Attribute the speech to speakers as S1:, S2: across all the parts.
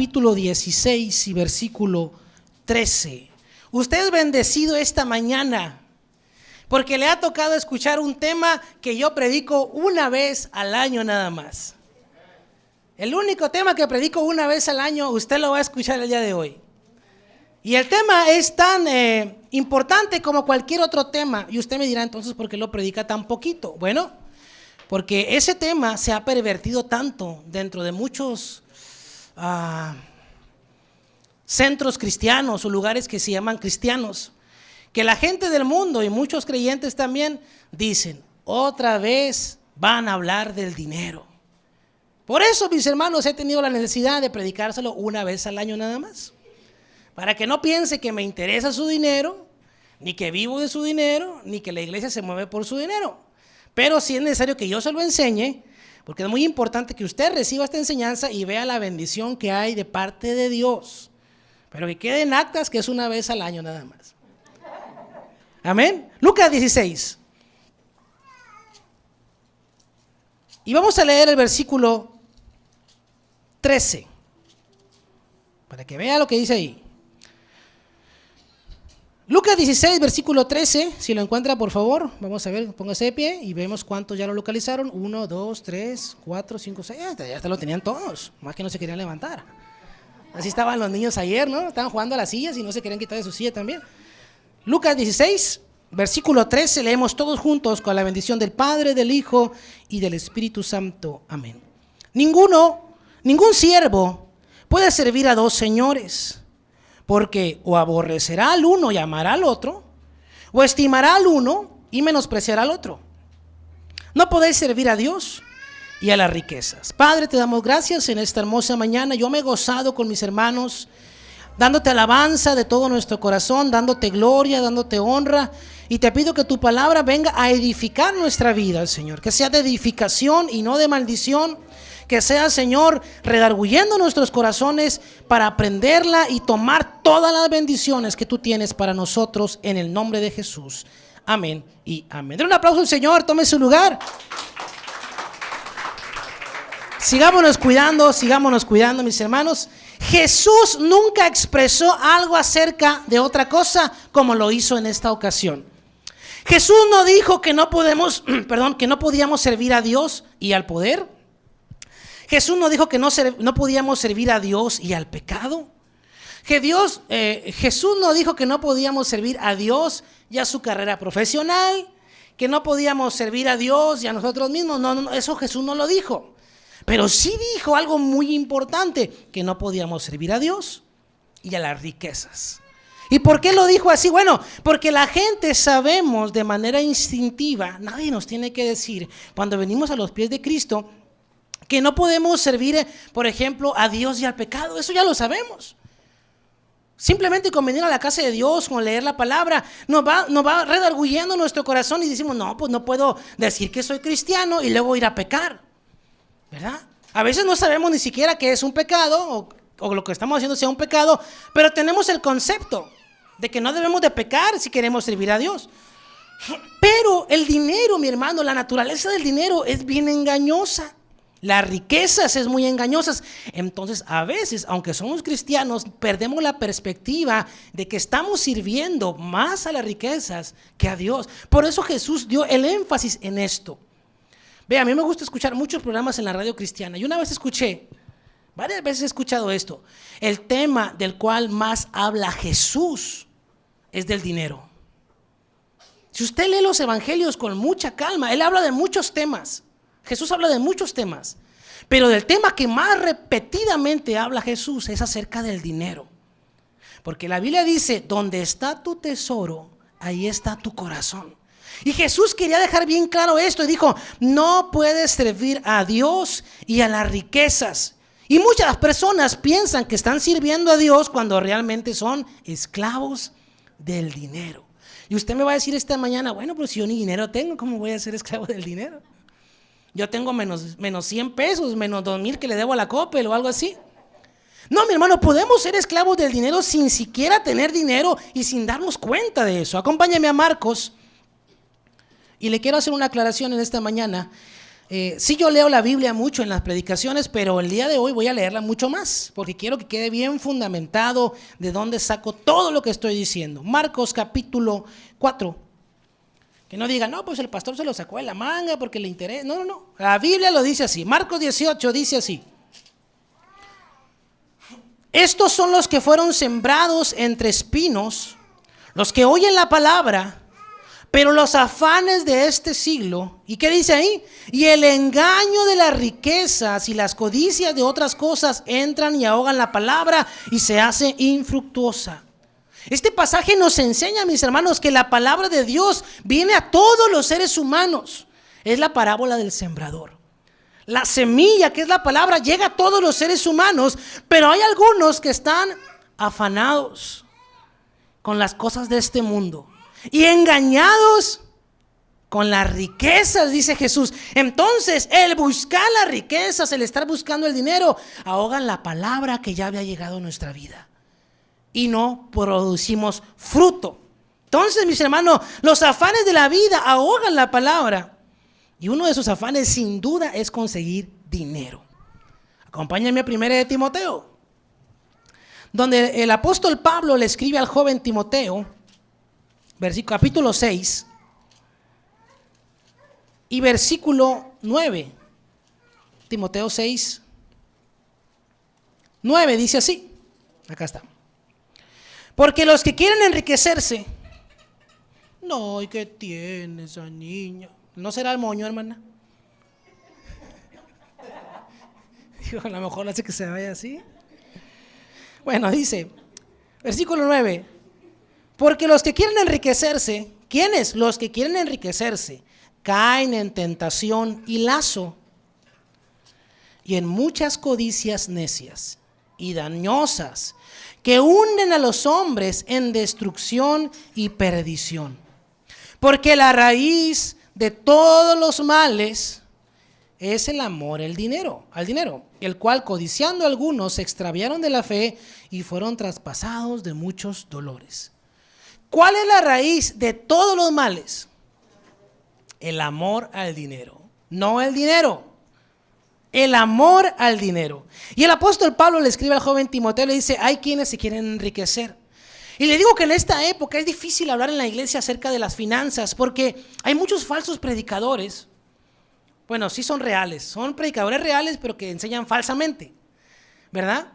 S1: capítulo 16 y versículo 13. Usted es bendecido esta mañana porque le ha tocado escuchar un tema que yo predico una vez al año nada más. El único tema que predico una vez al año, usted lo va a escuchar el día de hoy. Y el tema es tan importante como cualquier otro tema. Y usted me dirá entonces, ¿por qué lo predica tan poquito? Bueno, porque ese tema se ha pervertido tanto dentro de muchos centros cristianos o lugares que se llaman cristianos, que la gente del mundo y muchos creyentes también dicen, otra vez van a hablar del dinero. Por eso, mis hermanos, he tenido la necesidad de predicárselo una vez al año nada más, para que no piense que me interesa su dinero, ni que vivo de su dinero, ni que la iglesia se mueve por su dinero. Pero sí es necesario que yo se lo enseñe, porque es muy importante que usted reciba esta enseñanza y vea la bendición que hay de parte de Dios. Pero que quede en actas que es una vez al año nada más. Amén. Lucas 16. Y vamos a leer el versículo 13, para que vea lo que dice ahí. Lucas 16, versículo 13, si lo encuentra, por favor, vamos a ver, póngase de pie y vemos cuántos ya lo localizaron. 1, 2, 3, 4, 5, 6, ya lo tenían todos, más que no se querían levantar. Así estaban los niños ayer, ¿no? Estaban jugando a las sillas y no se querían quitar de su silla también. Lucas 16, versículo 13, leemos todos juntos con la bendición del Padre, del Hijo y del Espíritu Santo. Amén. Ningún siervo puede servir a dos señores, porque o aborrecerá al uno y amará al otro, o estimará al uno y menospreciará al otro. No podéis servir a Dios y a las riquezas. Padre, te damos gracias en esta hermosa mañana. Yo me he gozado con mis hermanos, dándote alabanza de todo nuestro corazón, dándote gloria, dándote honra. Y te pido que tu palabra venga a edificar nuestra vida, Señor. Que sea de edificación y no de maldición. Que sea, Señor, redarguyendo nuestros corazones para aprenderla y tomar todas las bendiciones que tú tienes para nosotros en el nombre de Jesús. Amén y amén. Den un aplauso al Señor, tome su lugar. Sigámonos cuidando, mis hermanos. Jesús nunca expresó algo acerca de otra cosa como lo hizo en esta ocasión. Jesús no dijo que no podíamos servir a Dios y al poder. Jesús no dijo que no podíamos servir a Dios y al pecado. Jesús no dijo que no podíamos servir a Dios y a su carrera profesional, que no podíamos servir a Dios y a nosotros mismos. No, eso Jesús no lo dijo. Pero sí dijo algo muy importante, que no podíamos servir a Dios y a las riquezas. ¿Y por qué lo dijo así? Bueno, porque la gente sabemos de manera instintiva, nadie nos tiene que decir, cuando venimos a los pies de Cristo, que no podemos servir, por ejemplo, a Dios y al pecado. Eso ya lo sabemos. Simplemente con venir a la casa de Dios, con leer la palabra, nos va redarguyendo nuestro corazón y decimos, no, pues no puedo decir que soy cristiano y luego ir a pecar, ¿verdad? A veces no sabemos ni siquiera qué es un pecado o lo que estamos haciendo sea un pecado, pero tenemos el concepto de que no debemos de pecar si queremos servir a Dios. Pero el dinero, mi hermano, la naturaleza del dinero es bien engañosa. Las riquezas es muy engañosas. Entonces a veces, aunque somos cristianos, perdemos la perspectiva de que estamos sirviendo más a las riquezas que a Dios. Por eso Jesús dio el énfasis en esto. Ve, a mí me gusta escuchar muchos programas en la radio cristiana. Y varias veces he escuchado esto. El tema del cual más habla Jesús es del dinero. Si usted lee los evangelios con mucha calma, él habla de muchos temas. Jesús habla de muchos temas, pero del tema que más repetidamente habla Jesús es acerca del dinero. Porque la Biblia dice, donde está tu tesoro, ahí está tu corazón. Y Jesús quería dejar bien claro esto y dijo, no puedes servir a Dios y a las riquezas. Y muchas personas piensan que están sirviendo a Dios cuando realmente son esclavos del dinero. Y usted me va a decir esta mañana, bueno, pues si yo ni dinero tengo, ¿cómo voy a ser esclavo del dinero? Yo tengo menos 100 pesos, menos 2,000 que le debo a la Coppel o algo así. No, mi hermano, podemos ser esclavos del dinero sin siquiera tener dinero y sin darnos cuenta de eso. Acompáñame a Marcos y le quiero hacer una aclaración en esta mañana. Sí, yo leo la Biblia mucho en las predicaciones, pero el día de hoy voy a leerla mucho más, porque quiero que quede bien fundamentado de dónde saco todo lo que estoy diciendo. Marcos capítulo 4. Que no digan, no, pues el pastor se lo sacó de la manga porque le interesa. No, no, no. La Biblia lo dice así. Marcos 18 dice así. Estos son los que fueron sembrados entre espinos, los que oyen la palabra, pero los afanes de este siglo, ¿y qué dice ahí? Y el engaño de las riquezas y las codicias de otras cosas entran y ahogan la palabra y se hace infructuosa. Este pasaje nos enseña, mis hermanos, que la palabra de Dios viene a todos los seres humanos. Es la parábola del sembrador. La semilla, que es la palabra, llega a todos los seres humanos, pero hay algunos que están afanados con las cosas de este mundo y engañados con las riquezas, dice Jesús. Entonces, el buscar las riquezas, el estar buscando el dinero, ahogan la palabra que ya había llegado a nuestra vida y no producimos fruto. Entonces, mis hermanos, los afanes de la vida ahogan la palabra. Y uno de esos afanes, sin duda, es conseguir dinero. Acompáñenme a 1 de Timoteo, donde el apóstol Pablo le escribe al joven Timoteo, capítulo 6 y versículo 9. Timoteo 6, 9 dice así. Acá está. Porque los que quieren enriquecerse. No, ¿y qué tiene esa niña? ¿No será el moño, hermana? Digo, a lo mejor hace que se vaya así. Bueno, dice, versículo 9. Porque los que quieren enriquecerse, ¿quiénes? Los que quieren enriquecerse, caen en tentación y lazo, y en muchas codicias necias y dañosas, que hunden a los hombres en destrucción y perdición. Porque la raíz de todos los males es el amor al dinero, el cual codiciando algunos se extraviaron de la fe y fueron traspasados de muchos dolores. ¿Cuál es la raíz de todos los males? El amor al dinero, no el dinero. El amor al dinero. Y el apóstol Pablo le escribe al joven Timoteo, le dice, hay quienes se quieren enriquecer. Y le digo que en esta época es difícil hablar en la iglesia acerca de las finanzas, porque hay muchos falsos predicadores. Bueno, sí son reales, son predicadores reales, pero que enseñan falsamente, ¿verdad?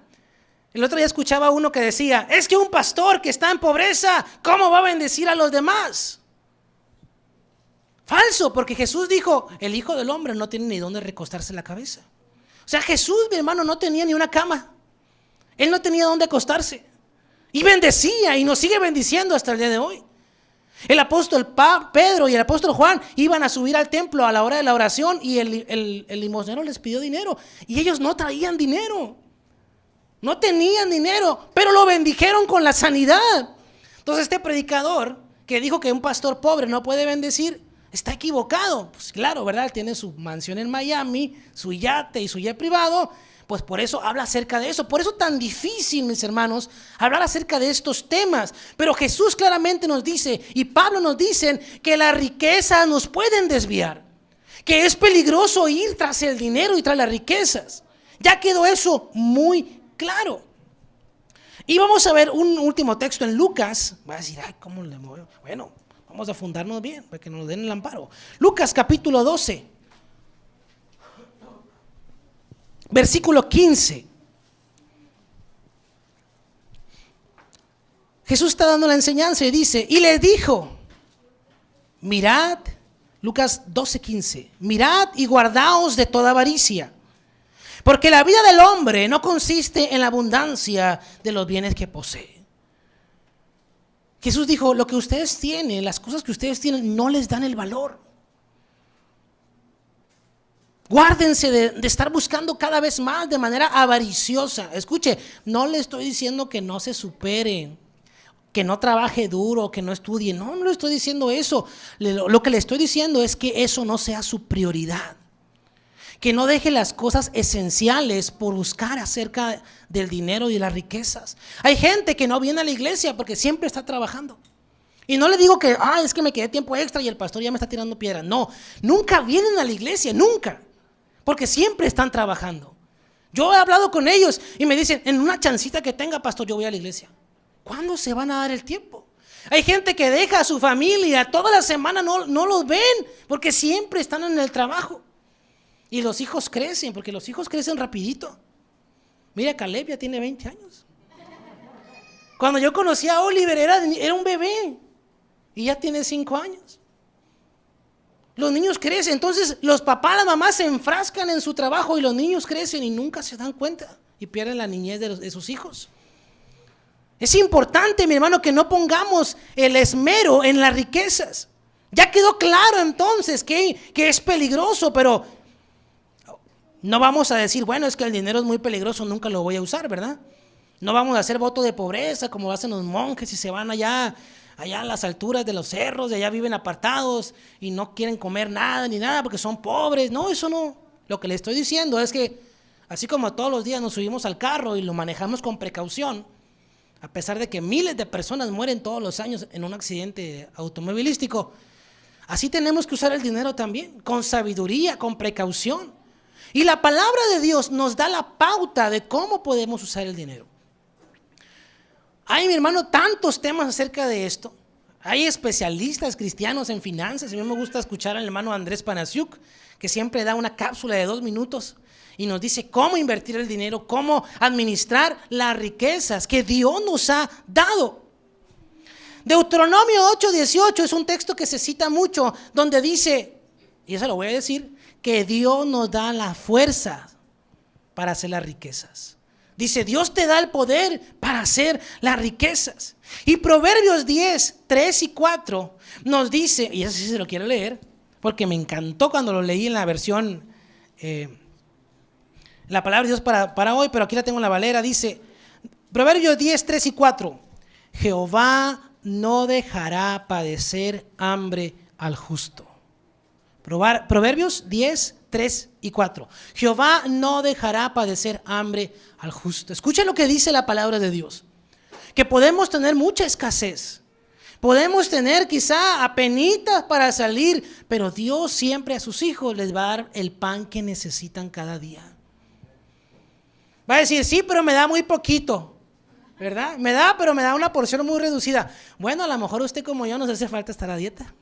S1: El otro día escuchaba uno que decía, es que un pastor que está en pobreza, ¿cómo va a bendecir a los demás? Falso, porque Jesús dijo, el Hijo del Hombre no tiene ni dónde recostarse la cabeza. O sea, Jesús, mi hermano, no tenía ni una cama. Él no tenía dónde acostarse. Y bendecía, y nos sigue bendiciendo hasta el día de hoy. El apóstol Pedro y el apóstol Juan iban a subir al templo a la hora de la oración y el limosnero les pidió dinero. Y ellos no traían dinero. No tenían dinero, pero lo bendijeron con la sanidad. Entonces este predicador que dijo que un pastor pobre no puede bendecir, está equivocado. Pues claro, ¿verdad? Él tiene su mansión en Miami, su yate y su jet privado. Pues por eso habla acerca de eso. Por eso tan difícil, mis hermanos, hablar acerca de estos temas. Pero Jesús claramente nos dice, y Pablo nos dicen, que las riquezas nos pueden desviar. Que es peligroso ir tras el dinero y tras las riquezas. Ya quedó eso muy claro. Y vamos a ver un último texto en Lucas. Va a decir, ay, ¿cómo le muevo? Bueno, vamos a fundarnos bien para que nos den el amparo. Lucas capítulo 12, versículo 15. Jesús está dando la enseñanza y dice, y les dijo, mirad, Lucas 12:15, mirad y guardaos de toda avaricia, porque la vida del hombre no consiste en la abundancia de los bienes que posee. Jesús dijo, lo que ustedes tienen, las cosas que ustedes tienen, no les dan el valor. Guárdense de estar buscando cada vez más de manera avariciosa. Escuche, no le estoy diciendo que no se superen, que no trabaje duro, que no estudie. No, no le estoy diciendo eso. Lo que le estoy diciendo es que eso no sea su prioridad. Que no deje las cosas esenciales por buscar acerca del dinero y de las riquezas. Hay gente que no viene a la iglesia porque siempre está trabajando. Y no le digo que, es que me quedé tiempo extra y el pastor ya me está tirando piedra. No, nunca vienen a la iglesia, nunca. porque siempre están trabajando. Yo he hablado con ellos y me dicen, en una chancita que tenga, pastor, yo voy a la iglesia. ¿Cuándo se van a dar el tiempo? Hay gente que deja a su familia, toda la semana no los ven, porque siempre están en el trabajo. Y los hijos crecen, porque los hijos crecen rapidito. Mira, Caleb ya tiene 20 años. Cuando yo conocí a Oliver era un bebé y ya tiene 5 años. Los niños crecen, entonces los papás, las mamás se enfrascan en su trabajo y los niños crecen y nunca se dan cuenta y pierden la niñez de sus hijos. Es importante, mi hermano, que no pongamos el esmero en las riquezas. Ya quedó claro entonces que es peligroso, pero no vamos a decir, bueno, es que el dinero es muy peligroso, nunca lo voy a usar, ¿verdad? No vamos a hacer voto de pobreza como hacen los monjes y se van allá a las alturas de los cerros, de allá viven apartados y no quieren comer nada ni nada porque son pobres. No, eso no. Lo que le estoy diciendo es que así como todos los días nos subimos al carro y lo manejamos con precaución, a pesar de que miles de personas mueren todos los años en un accidente automovilístico, así tenemos que usar el dinero también, con sabiduría, con precaución. Y la palabra de Dios nos da la pauta de cómo podemos usar el dinero. Hay, mi hermano, tantos temas acerca de esto. Hay especialistas cristianos en finanzas. A mí me gusta escuchar al hermano Andrés Panasiuk, que siempre da una cápsula de 2 minutos y nos dice cómo invertir el dinero, cómo administrar las riquezas que Dios nos ha dado. Deuteronomio 8:18 es un texto que se cita mucho, donde dice, y eso lo voy a decir, que Dios nos da la fuerza para hacer las riquezas. Dice, Dios te da el poder para hacer las riquezas. Y Proverbios 10:3-4 nos dice, y eso sí se lo quiero leer, porque me encantó cuando lo leí en la versión, la palabra de Dios para hoy, pero aquí la tengo en la Valera. Dice, Proverbios 10:3-4, Jehová no dejará padecer hambre al justo. Proverbios 10:3-4. Jehová no dejará padecer hambre al justo. Escucha lo que dice la palabra de Dios. Que podemos tener mucha escasez. Podemos tener quizá apenitas para salir, pero Dios siempre a sus hijos les va a dar el pan que necesitan cada día. Va a decir, sí, pero me da muy poquito, ¿verdad? Pero me da una porción muy reducida. Bueno, a lo mejor usted como yo nos hace falta estar a dieta.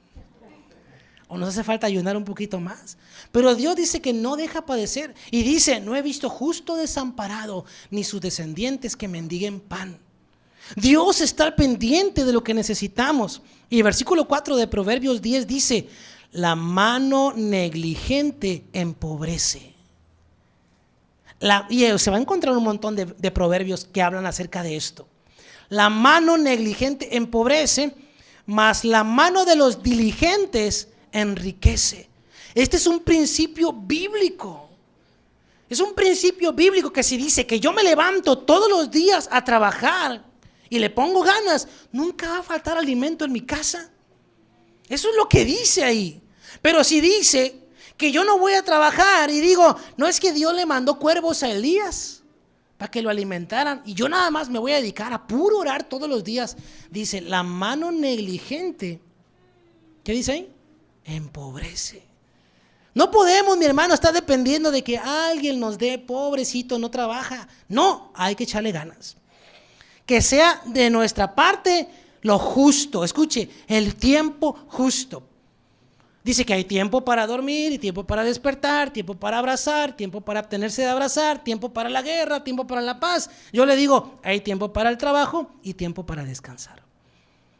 S1: O nos hace falta ayunar un poquito más. Pero Dios dice que no deja padecer. Y dice, no he visto justo desamparado, ni sus descendientes que mendiguen pan. Dios está al pendiente de lo que necesitamos. Y el versículo 4 de Proverbios 10 dice, la mano negligente empobrece. Y se va a encontrar un montón de proverbios que hablan acerca de esto. La mano negligente empobrece, mas la mano de los diligentes enriquece. Este es un principio bíblico. Es un principio bíblico que si dice que yo me levanto todos los días a trabajar y le pongo ganas, nunca va a faltar alimento en mi casa. Eso es lo que dice ahí. Pero si dice que yo no voy a trabajar y digo, no, es que Dios le mandó cuervos a Elías para que lo alimentaran y yo nada más me voy a dedicar a puro orar todos los días, dice, la mano negligente, ¿qué dice ahí? Empobrece. No podemos, mi hermano, estar dependiendo de que alguien nos dé, pobrecito, no trabaja. No, hay que echarle ganas. Que sea de nuestra parte lo justo. Escuche, el tiempo justo. Dice que hay tiempo para dormir y tiempo para despertar, tiempo para abrazar, tiempo para abstenerse de abrazar, tiempo para la guerra, tiempo para la paz. Yo le digo, hay tiempo para el trabajo y tiempo para descansar.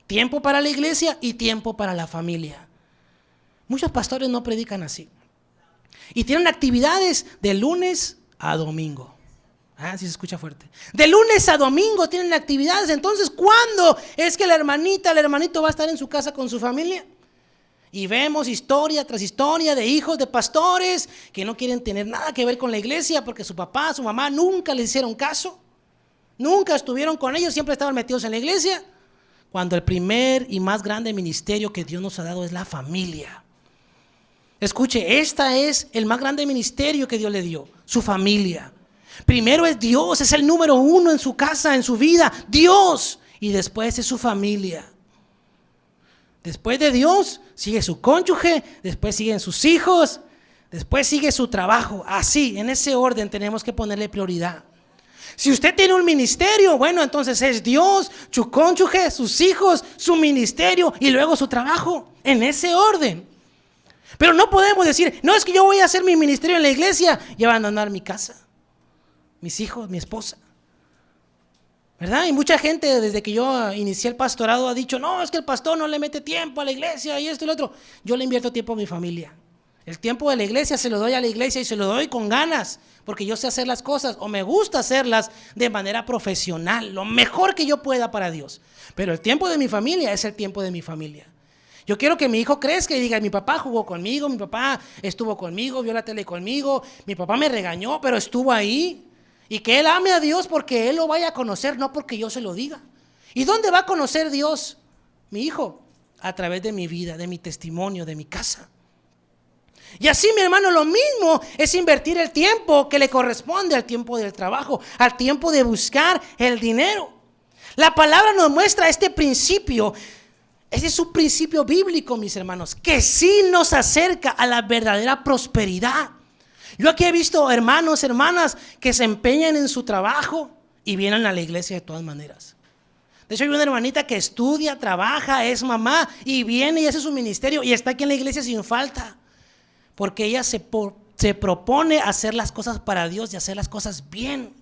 S1: Tiempo para la iglesia y tiempo para la familia. Muchos pastores no predican así. Y tienen actividades de lunes a domingo. Sí se escucha fuerte. De lunes a domingo tienen actividades. Entonces, ¿cuándo es que la hermanita, el hermanito va a estar en su casa con su familia? Y vemos historia tras historia de hijos de pastores que no quieren tener nada que ver con la iglesia porque su papá, su mamá nunca les hicieron caso. Nunca estuvieron con ellos, siempre estaban metidos en la iglesia. Cuando el primer y más grande ministerio que Dios nos ha dado es la familia. Escuche, este es el más grande ministerio que Dios le dio, su familia. Primero es Dios, es el número 1 en su casa, en su vida, Dios. Y después es su familia. Después de Dios sigue su cónyuge, después siguen sus hijos, Después sigue su trabajo. Así, en ese orden tenemos que ponerle prioridad. Si usted tiene un ministerio, bueno, entonces es Dios, su cónyuge, sus hijos, su ministerio y luego su trabajo. En ese orden. Pero no podemos decir, no, es que yo voy a hacer mi ministerio en la iglesia y abandonar mi casa, mis hijos, mi esposa. ¿Verdad? Y mucha gente desde que yo inicié el pastorado ha dicho, no, es que el pastor no le mete tiempo a la iglesia y esto y lo otro. Yo le invierto tiempo a mi familia. El tiempo de la iglesia se lo doy a la iglesia y se lo doy con ganas, porque yo sé hacer las cosas o me gusta hacerlas de manera profesional, lo mejor que yo pueda para Dios. Pero el tiempo de mi familia es el tiempo de mi familia. Yo quiero que mi hijo crezca y diga, mi papá jugó conmigo, mi papá estuvo conmigo, vio la tele conmigo, mi papá me regañó, pero estuvo ahí. Y que él ame a Dios porque él lo vaya a conocer, no porque yo se lo diga. ¿Y dónde va a conocer Dios, mi hijo? A través de mi vida, de mi testimonio, de mi casa. Y así, mi hermano, lo mismo es invertir el tiempo que le corresponde al tiempo del trabajo, al tiempo de buscar el dinero. La palabra nos muestra este principio. Ese es un principio bíblico, mis hermanos, que sí nos acerca a la verdadera prosperidad. Yo aquí he visto hermanos, hermanas que se empeñan en su trabajo y vienen a la iglesia de todas maneras. De hecho, hay una hermanita que estudia, trabaja, es mamá y viene y hace su ministerio y está aquí en la iglesia sin falta. Porque ella se propone hacer las cosas para Dios y hacer las cosas bien.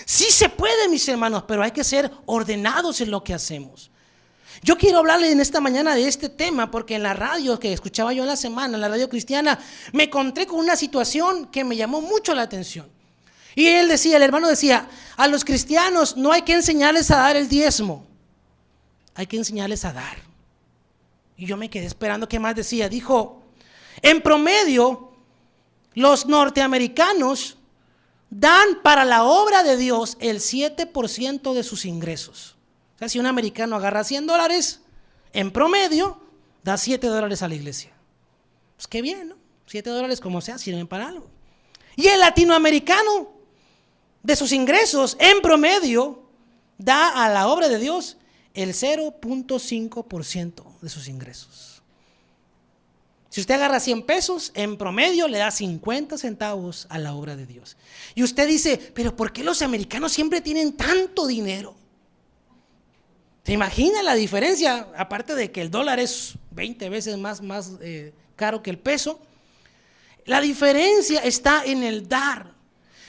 S1: Sí se puede, mis hermanos, pero hay que ser ordenados en lo que hacemos. Yo quiero hablarle en esta mañana de este tema porque en la radio que escuchaba yo en la semana, en la radio cristiana, me encontré con una situación que me llamó mucho la atención. Y él decía, el hermano decía, a los cristianos no hay que enseñarles a dar el diezmo, hay que enseñarles a dar. Y yo me quedé esperando qué más decía. Dijo, en promedio, los norteamericanos dan para la obra de Dios el 7% de sus ingresos. O sea, si un americano agarra $100, en promedio, da $7 a la iglesia. Pues qué bien, ¿no? $7 como sea, sirven para algo. Y el latinoamericano, de sus ingresos, en promedio, da a la obra de Dios el 0.5% de sus ingresos. Si usted agarra 100 pesos, en promedio le da 50 centavos a la obra de Dios. Y usted dice, pero ¿por qué los americanos siempre tienen tanto dinero? ¿Se imagina la diferencia? Aparte de que el dólar es 20 veces más caro que el peso. La diferencia está en el dar.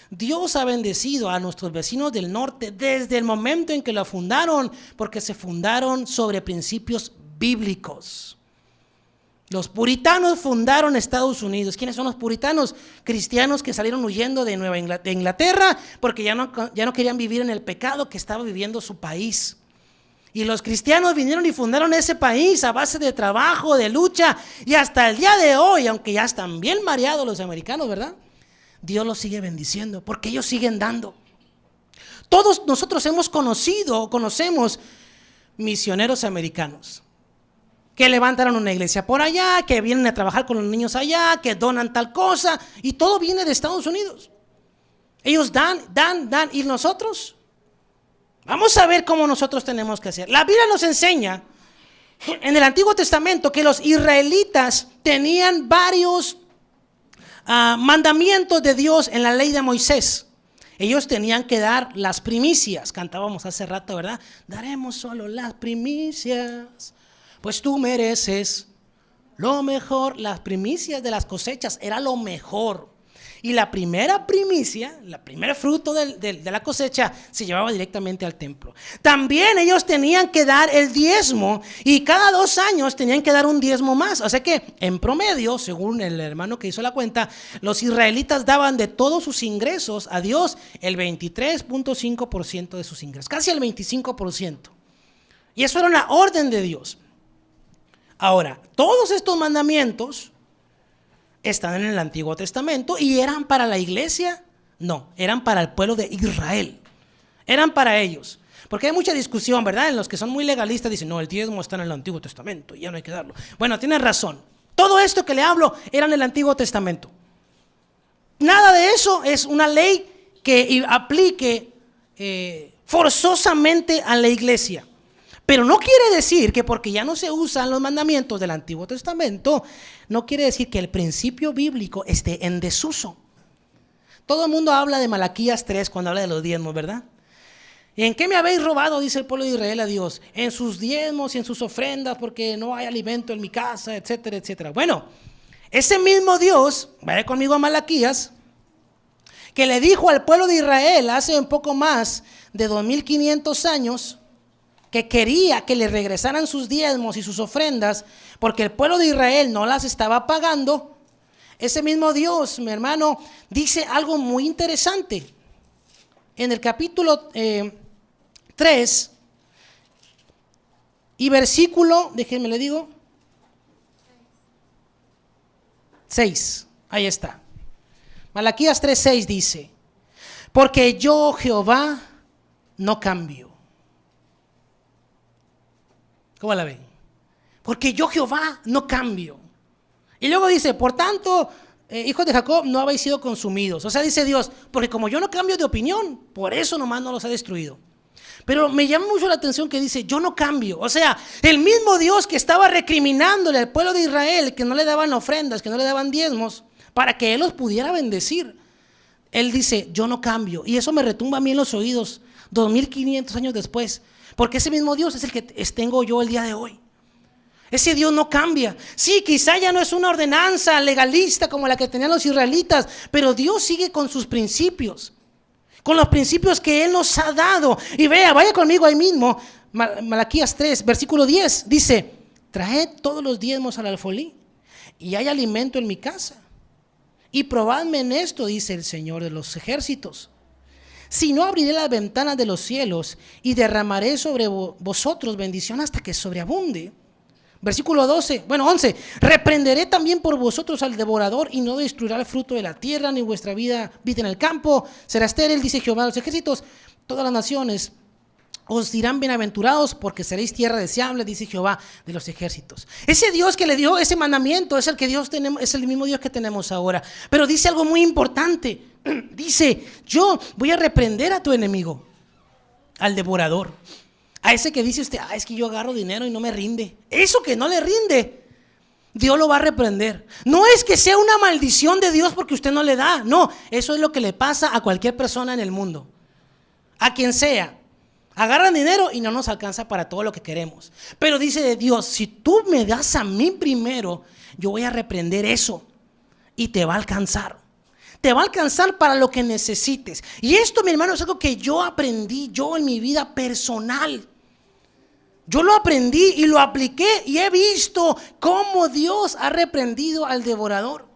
S1: Dios ha bendecido a nuestros vecinos del norte desde el momento en que lo fundaron, porque se fundaron sobre principios bíblicos. Los puritanos fundaron Estados Unidos. ¿Quiénes son los puritanos? Cristianos que salieron huyendo de Inglaterra porque ya no querían vivir en el pecado que estaba viviendo su país. Y los cristianos vinieron y fundaron ese país a base de trabajo, de lucha. Y hasta el día de hoy, aunque ya están bien mareados los americanos, ¿verdad? Dios los sigue bendiciendo porque ellos siguen dando. Todos nosotros hemos conocido o conocemos misioneros americanos que levantaron una iglesia por allá, que vienen a trabajar con los niños allá, que donan tal cosa, y todo viene de Estados Unidos. Ellos dan, y nosotros, vamos a ver cómo nosotros tenemos que hacer. La Biblia nos enseña en el Antiguo Testamento que los israelitas tenían varios mandamientos de Dios en la ley de Moisés. Ellos tenían que dar las primicias, cantábamos hace rato, ¿verdad? Daremos solo las primicias, pues tú mereces lo mejor. Las primicias de las cosechas era lo mejor. Y la primera primicia, el primer fruto de la cosecha se llevaba directamente al templo. También ellos tenían que dar el diezmo y cada 2 años tenían que dar un diezmo más. O sea que en promedio, según el hermano que hizo la cuenta, los israelitas daban de todos sus ingresos a Dios el 23.5% de sus ingresos, casi el 25%. Y eso era una orden de Dios. Ahora, todos estos mandamientos están en el Antiguo Testamento y eran para la iglesia. No, eran para el pueblo de Israel. Eran para ellos. Porque hay mucha discusión, ¿verdad? En los que son muy legalistas dicen, no, el diezmo está en el Antiguo Testamento y ya no hay que darlo. Bueno, tienen razón. Todo esto que le hablo era en el Antiguo Testamento. Nada de eso es una ley que aplique forzosamente a la iglesia. Pero no quiere decir que porque ya no se usan los mandamientos del Antiguo Testamento, no quiere decir que el principio bíblico esté en desuso. Todo el mundo habla de Malaquías 3 cuando habla de los diezmos, ¿verdad? ¿En qué me habéis robado? Dice el pueblo de Israel a Dios. En sus diezmos y en sus ofrendas, porque no hay alimento en mi casa, etcétera, etcétera. Bueno, ese mismo Dios, vaya conmigo a Malaquías, que le dijo al pueblo de Israel hace un poco más de 2500 años, que quería que le regresaran sus diezmos y sus ofrendas, porque el pueblo de Israel no las estaba pagando. Ese mismo Dios, mi hermano, dice algo muy interesante. En el capítulo 3 y versículo, déjenme le digo, 6, ahí está. Malaquías 3:6 dice: porque yo, Jehová, no cambio. ¿Cómo la ven? Porque yo, Jehová, no cambio. Y luego dice: por tanto, hijos de Jacob, no habéis sido consumidos. O sea, dice Dios, porque como yo no cambio de opinión, por eso nomás no los ha destruido. Pero me llama mucho la atención que dice: yo no cambio. O sea, el mismo Dios que estaba recriminándole al pueblo de Israel que no le daban ofrendas, que no le daban diezmos, para que Él los pudiera bendecir, Él dice: yo no cambio. Y eso me retumba a mí en los oídos 2500 años después, porque ese mismo Dios es el que tengo yo el día de hoy. Ese Dios no cambia. Sí, quizá ya no es una ordenanza legalista como la que tenían los israelitas, pero Dios sigue con sus principios, con los principios que Él nos ha dado. Y vaya conmigo ahí mismo, Malaquías 3, versículo 10, dice: traed todos los diezmos al alfolí, y hay alimento en mi casa. Y probadme en esto, dice el Señor de los ejércitos, si no abriré las ventanas de los cielos y derramaré sobre vosotros bendición hasta que sobreabunde. Versículo 11, reprenderé también por vosotros al devorador, y no destruirá el fruto de la tierra, ni vuestra vida en el campo será estéril, dice Jehová de los ejércitos. Todas las naciones os dirán bienaventurados, porque seréis tierra deseable, dice Jehová de los ejércitos. Ese Dios que le dio ese mandamiento es el que Dios tenemos, es el mismo Dios que tenemos ahora. Pero dice algo muy importante. Dice: yo voy a reprender a tu enemigo, al devorador. A ese que dice usted: es que yo agarro dinero y no me rinde. Eso que no le rinde, Dios lo va a reprender. No es que sea una maldición de Dios porque usted no le da. No, eso es lo que le pasa a cualquier persona en el mundo. A quien sea. Agarran dinero y no nos alcanza para todo lo que queremos. Pero dice de Dios: si tú me das a mí primero, yo voy a reprender eso y te va a alcanzar. Te va a alcanzar para lo que necesites. Y esto, mi hermano, es algo que yo aprendí yo en mi vida personal. Yo lo aprendí y lo apliqué, y he visto cómo Dios ha reprendido al devorador.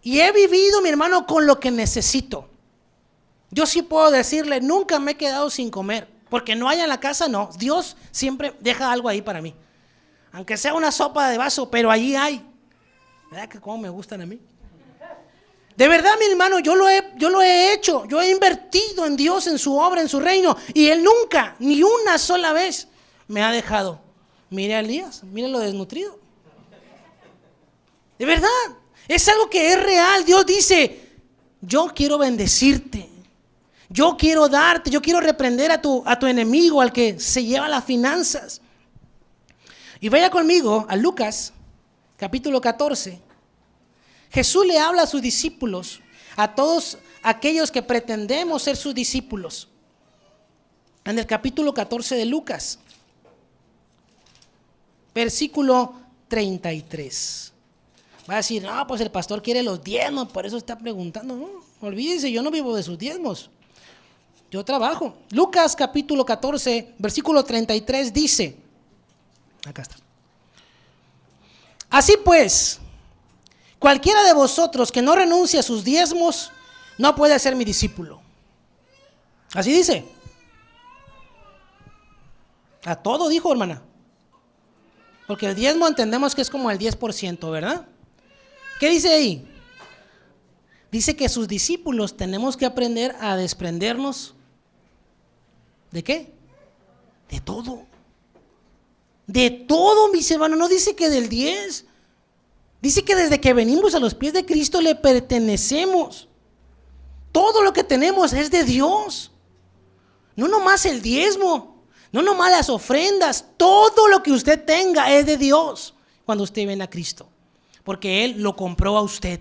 S1: Y he vivido, mi hermano, con lo que necesito. Yo sí puedo decirle: nunca me he quedado sin comer, porque no hay en la casa, no. Dios siempre deja algo ahí para mí, aunque sea una sopa de vaso, pero allí hay. ¿Verdad que cómo me gustan a mí? De verdad, mi hermano, yo lo he hecho. Yo he invertido en Dios, en su obra, en su reino, y Él nunca, ni una sola vez, me ha dejado. Mire a Elías, mire lo desnutrido. De verdad, es algo que es real. Dios dice: yo quiero bendecirte, yo quiero darte, yo quiero reprender a tu enemigo, al que se lleva las finanzas. Y vaya conmigo a Lucas capítulo 14. Jesús le habla a sus discípulos, a todos aquellos que pretendemos ser sus discípulos. En el capítulo 14 de Lucas, versículo 33. Va a decir: no, pues el pastor quiere los diezmos, por eso está preguntando. No, olvídense, yo no vivo de sus diezmos, yo trabajo. Lucas capítulo 14, versículo 33 dice, acá está: así pues, cualquiera de vosotros que no renuncie a sus diezmos no puede ser mi discípulo. Así dice. A todo dijo, hermana. Porque el diezmo entendemos que es como el 10%, ¿verdad? ¿Qué dice ahí? Dice que sus discípulos tenemos que aprender a desprendernos. ¿De qué? De todo. De todo, mis hermanos. No dice que del 10. Dice que desde que venimos a los pies de Cristo le pertenecemos. Todo lo que tenemos es de Dios. No nomás el diezmo, no nomás las ofrendas, todo lo que usted tenga es de Dios cuando usted viene a Cristo, porque Él lo compró a usted.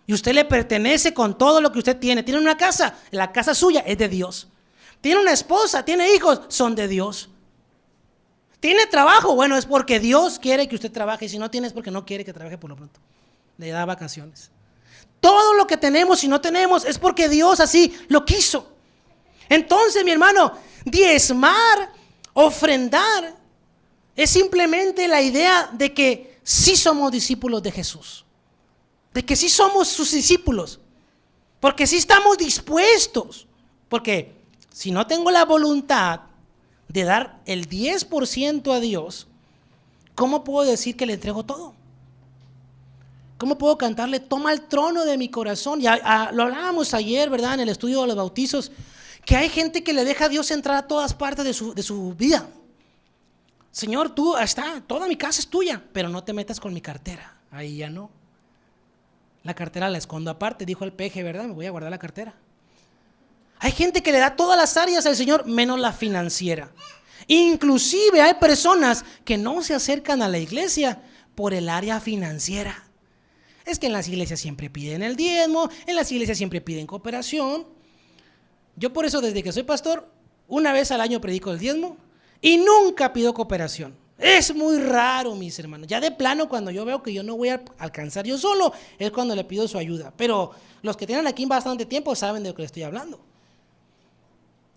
S1: Y usted le pertenece con todo lo que usted tiene. Tiene una casa, la casa suya es de Dios. Tiene una esposa, tiene hijos, son de Dios. Tiene trabajo, bueno, es porque Dios quiere que usted trabaje. Y si no tiene es porque no quiere que trabaje por lo pronto. Le da vacaciones. Todo lo que tenemos y no tenemos es porque Dios así lo quiso. Entonces, mi hermano, diezmar, ofrendar, es simplemente la idea de que sí somos discípulos de Jesús. De que sí somos sus discípulos. Porque sí estamos dispuestos. Porque si no tengo la voluntad de dar el 10% a Dios, ¿cómo puedo decir que le entrego todo? ¿Cómo puedo cantarle, toma el trono de mi corazón? Ya lo hablábamos ayer, ¿verdad? En el estudio de los bautizos, que hay gente que le deja a Dios entrar a todas partes de su vida. Señor, tú está, toda mi casa es tuya, pero no te metas con mi cartera. Ahí ya no. La cartera la escondo aparte, dijo el peje, ¿verdad? Me voy a guardar la cartera. Hay gente que le da todas las áreas al Señor, menos la financiera. Inclusive hay personas que no se acercan a la iglesia por el área financiera. Es que en las iglesias siempre piden el diezmo, en las iglesias siempre piden cooperación. Yo por eso desde que soy pastor, una vez al año predico el diezmo y nunca pido cooperación. Es muy raro, mis hermanos. Ya de plano, cuando yo veo que yo no voy a alcanzar yo solo, es cuando le pido su ayuda. Pero los que tienen aquí bastante tiempo saben de lo que les estoy hablando.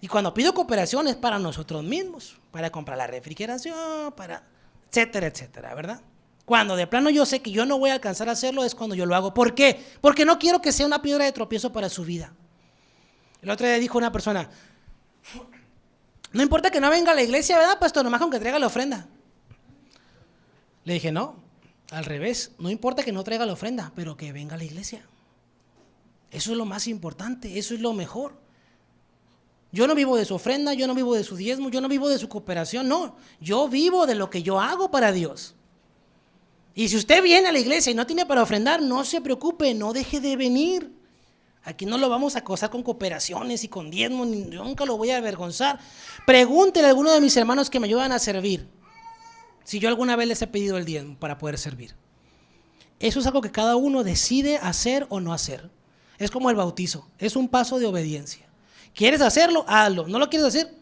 S1: Y cuando pido cooperación es para nosotros mismos, para comprar la refrigeración, para etcétera, etcétera, ¿verdad? Cuando de plano yo sé que yo no voy a alcanzar a hacerlo es cuando yo lo hago. ¿Por qué? Porque no quiero que sea una piedra de tropiezo para su vida. El otro día dijo una persona, no importa que no venga a la iglesia, ¿verdad, pastor? Nomás con que traiga la ofrenda. Le dije, no, al revés, no importa que no traiga la ofrenda, pero que venga a la iglesia. Eso es lo más importante, eso es lo mejor. Yo no vivo de su ofrenda, yo no vivo de su diezmo, yo no vivo de su cooperación, no. Yo vivo de lo que yo hago para Dios. Y si usted viene a la iglesia y no tiene para ofrendar, no se preocupe, no deje de venir. Aquí no lo vamos a acosar con cooperaciones y con diezmos, yo nunca lo voy a avergonzar. Pregúntele a alguno de mis hermanos que me ayudan a servir si yo alguna vez les he pedido el diezmo para poder servir. Eso es algo que cada uno decide hacer o no hacer. Es como el bautizo, es un paso de obediencia. ¿Quieres hacerlo? Hazlo. ¿No lo quieres hacer?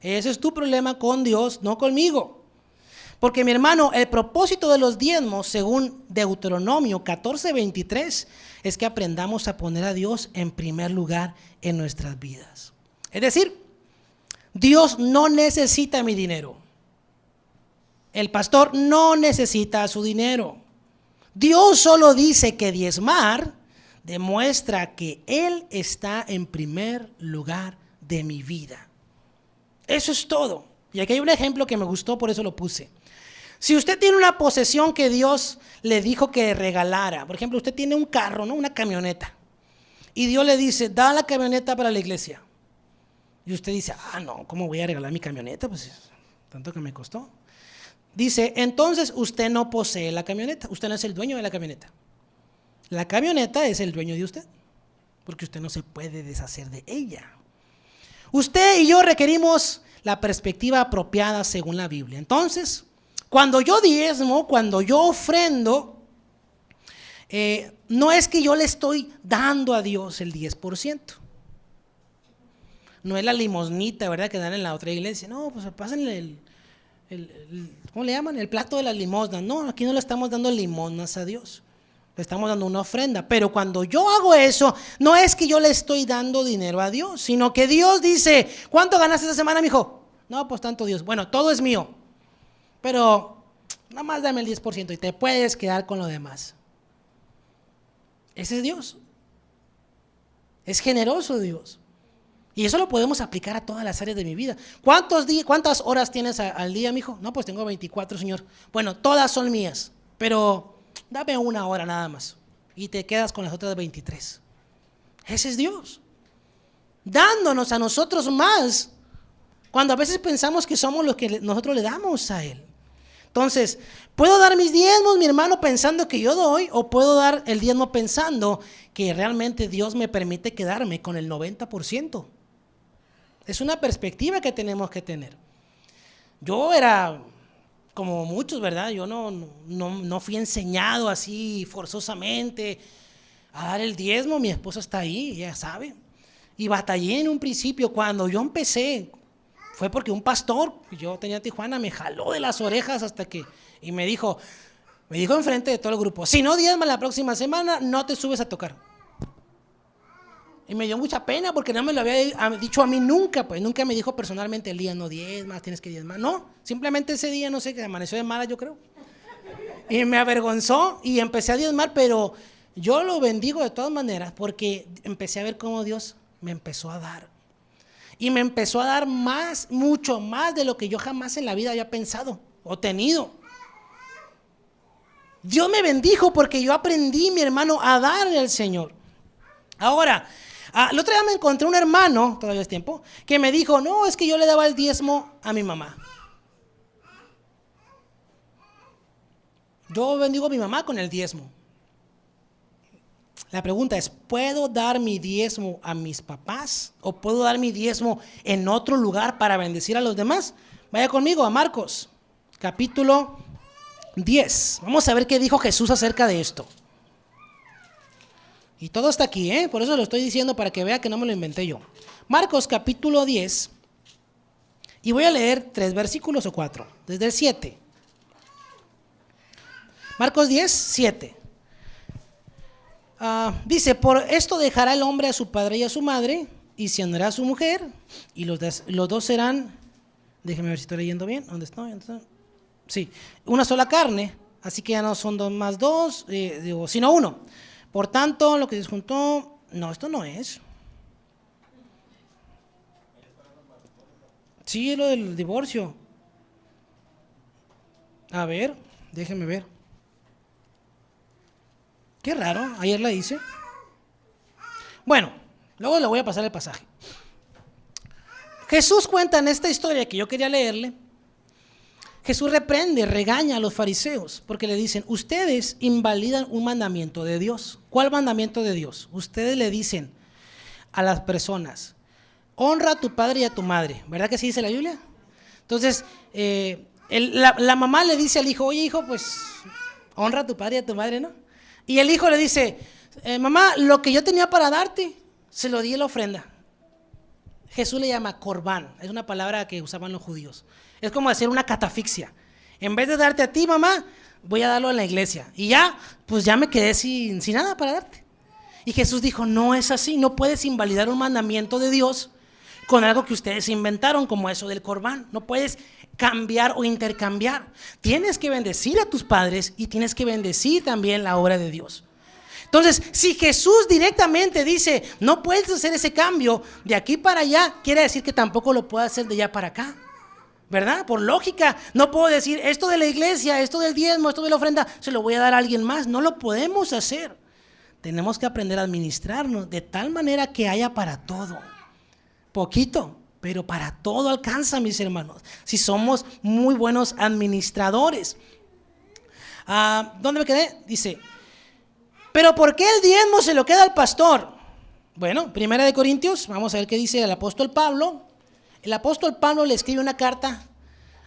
S1: Ese es tu problema con Dios, no conmigo. Porque, mi hermano, el propósito de los diezmos, según Deuteronomio 14:23, es que aprendamos a poner a Dios en primer lugar en nuestras vidas. Es decir, Dios no necesita mi dinero. El pastor no necesita su dinero. Dios solo dice que diezmar demuestra que Él está en primer lugar de mi vida. Eso es todo. Y aquí hay un ejemplo que me gustó, por eso lo puse. Si usted tiene una posesión que Dios le dijo que regalara, por ejemplo, usted tiene un carro, ¿no? Una camioneta, y Dios le dice, da la camioneta para la iglesia. Y usted dice, no, ¿cómo voy a regalar mi camioneta? Pues tanto que me costó. Dice, entonces usted no posee la camioneta, usted no es el dueño de la camioneta. La camioneta es el dueño de usted, porque usted no se puede deshacer de ella. Usted y yo requerimos la perspectiva apropiada según la Biblia. Entonces, cuando yo diezmo, cuando yo ofrendo, no es que yo le estoy dando a Dios el 10%. No es la limosnita, ¿verdad?, que dan en la otra iglesia. No, pues pásenle ¿cómo le llaman? El plato de las limosnas. No, aquí no le estamos dando limosnas a Dios. Le estamos dando una ofrenda. Pero cuando yo hago eso, no es que yo le estoy dando dinero a Dios, sino que Dios dice, ¿cuánto ganaste esta semana, mijo? No, pues tanto, Dios. Bueno, todo es mío. Pero nada más dame el 10% y te puedes quedar con lo demás. Ese es Dios. Es generoso Dios. Y eso lo podemos aplicar a todas las áreas de mi vida. ¿Cuántas horas tienes al día, mijo? No, pues tengo 24, Señor. Bueno, todas son mías, pero dame una hora nada más y te quedas con las otras 23. Ese es Dios, dándonos a nosotros más, cuando a veces pensamos que somos los que nosotros le damos a Él. Entonces, ¿puedo dar mis diezmos, mi hermano, pensando que yo doy? ¿O puedo dar el diezmo pensando que realmente Dios me permite quedarme con el 90%? Es una perspectiva que tenemos que tener. Yo era como muchos, ¿verdad? Yo no fui enseñado así forzosamente a dar el diezmo. Mi esposa está ahí, ella sabe. Y batallé en un principio. Cuando yo empecé, fue porque un pastor, yo tenía Tijuana, me jaló de las orejas y me dijo enfrente de todo el grupo: si no diezmas la próxima semana, no te subes a tocar. Y me dio mucha pena porque no me lo había dicho a mí nunca, pues nunca me dijo personalmente: Elías, no diezmas, tienes que diezmar. No, simplemente ese día, no sé, que amaneció de mala, yo creo. Y me avergonzó y empecé a diezmar, pero yo lo bendigo de todas maneras porque empecé a ver cómo Dios me empezó a dar. Y me empezó a dar más, mucho más de lo que yo jamás en la vida había pensado o tenido. Dios me bendijo porque yo aprendí, mi hermano, a darle al Señor. Ahora, el otro día me encontré un hermano, todavía es tiempo, que me dijo: no, es que yo le daba el diezmo a mi mamá. Yo bendigo a mi mamá con el diezmo. La pregunta es: ¿puedo dar mi diezmo a mis papás? ¿O puedo dar mi diezmo en otro lugar para bendecir a los demás? Vaya conmigo a Marcos, capítulo 10. Vamos a ver qué dijo Jesús acerca de esto. Y todo está aquí, por eso lo estoy diciendo, para que vea que no me lo inventé yo. Marcos capítulo 10, y voy a leer 3 versículos o 4, desde el 7. Marcos 10, 7. Dice: por esto dejará el hombre a su padre y a su madre, y se unirá a su mujer, y los dos serán, déjeme ver si estoy leyendo bien, ¿dónde estoy? Sí, una sola carne, así que ya no son 2 más 2, sino uno. Por tanto, lo que Dios juntó, no, esto no es. Sí, es lo del divorcio. A ver, déjeme ver. Qué raro, ayer la hice. Bueno, luego le voy a pasar el pasaje. Jesús cuenta en esta historia que yo quería leerle. Jesús reprende, regaña a los fariseos porque le dicen: ustedes invalidan un mandamiento de Dios. ¿Cuál mandamiento de Dios? Ustedes le dicen a las personas: honra a tu padre y a tu madre. ¿Verdad que sí dice la Biblia? Entonces, la mamá le dice al hijo: oye, hijo, pues honra a tu padre y a tu madre, ¿no? Y el hijo le dice: mamá, lo que yo tenía para darte, se lo di en la ofrenda. Jesús le llama corbán, es una palabra que usaban los judíos. Es como hacer una catafixia. En vez de darte a ti, mamá, voy a darlo en la iglesia. Y ya, pues ya me quedé sin nada para darte. Y Jesús dijo: no es así, no puedes invalidar un mandamiento de Dios con algo que ustedes inventaron, como eso del corbán. No puedes cambiar o intercambiar. Tienes que bendecir a tus padres y tienes que bendecir también la obra de Dios. Entonces, si Jesús directamente dice: no puedes hacer ese cambio de aquí para allá, quiere decir que tampoco lo puedo hacer de allá para acá, ¿verdad? Por lógica, no puedo decir: esto de la iglesia, esto del diezmo, esto de la ofrenda, se lo voy a dar a alguien más. No lo podemos hacer. Tenemos que aprender a administrarnos de tal manera que haya para todo. Poquito, pero para todo alcanza, mis hermanos, si somos muy buenos administradores. ¿Dónde me quedé? Dice: pero ¿por qué el diezmo se lo queda al pastor? Bueno, 1 Corintios, vamos a ver qué dice el apóstol Pablo. El apóstol Pablo le escribe una carta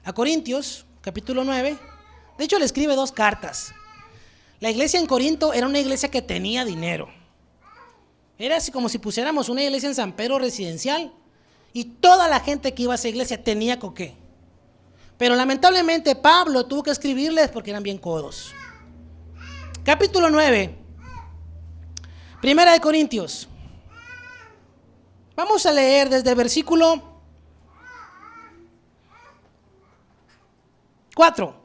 S1: a Corintios, capítulo 9. De hecho, le escribe 2 cartas. La iglesia en Corinto era una iglesia que tenía dinero. Era así como si pusiéramos una iglesia en San Pedro residencial y toda la gente que iba a esa iglesia tenía con qué. Pero lamentablemente Pablo tuvo que escribirles porque eran bien codos. Capítulo 9, 1 Corintios. Vamos a leer desde el versículo 4.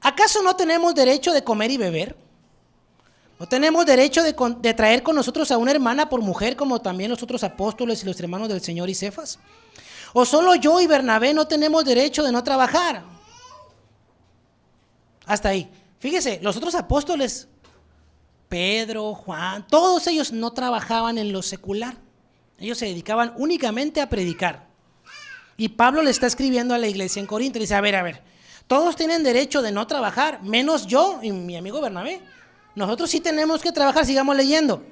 S1: ¿Acaso no tenemos derecho de comer y beber? ¿No tenemos derecho de traer con nosotros a una hermana por mujer, como también los otros apóstoles y los hermanos del Señor y Cefas? ¿O solo yo y Bernabé no tenemos derecho de no trabajar? Hasta ahí. Fíjese, los otros apóstoles, Pedro, Juan, todos ellos no trabajaban en lo secular. Ellos se dedicaban únicamente a predicar. Y Pablo le está escribiendo a la iglesia en Corinto y dice: a ver, todos tienen derecho de no trabajar, menos yo y mi amigo Bernabé. Nosotros sí tenemos que trabajar. Sigamos leyendo.